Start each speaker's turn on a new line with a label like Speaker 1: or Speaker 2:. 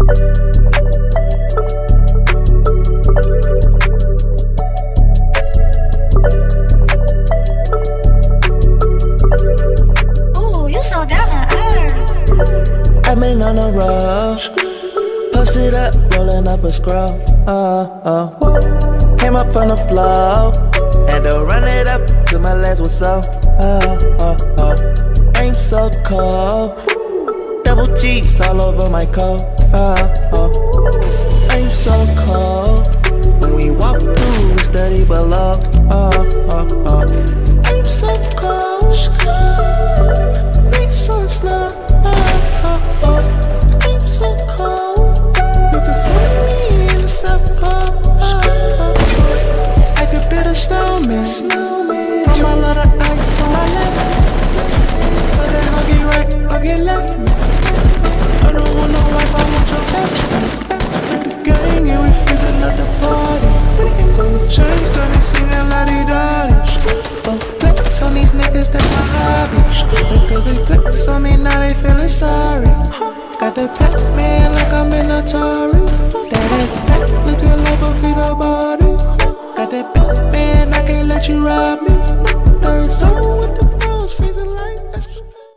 Speaker 1: Ooh, you so down to earth.
Speaker 2: I've been on the road, posted up, rolling up a scroll. Came up from the floor, had to run it up till my legs were so. Aim so cold, double G's all over my coat. Aim so cold, when we walk through, it's 30 below. Aim so cold, feet so slow. Aim so cold, you can find me in the South Pole. I could build a snowman, put my lot of ice on my left. But then I'll get right, I'll get left. I don't want no wife, I want your best friend. Gang and we freezing at the party. Chains got me singing la-di-da-di. Flex on these niggas, that's my hobby. Because they flex on me, now they feeling sorry. Got the Pac-Man like I'm in Atari. That ass fat, looking like a fetal body. Got that Batman, I can't let you rob me. There's always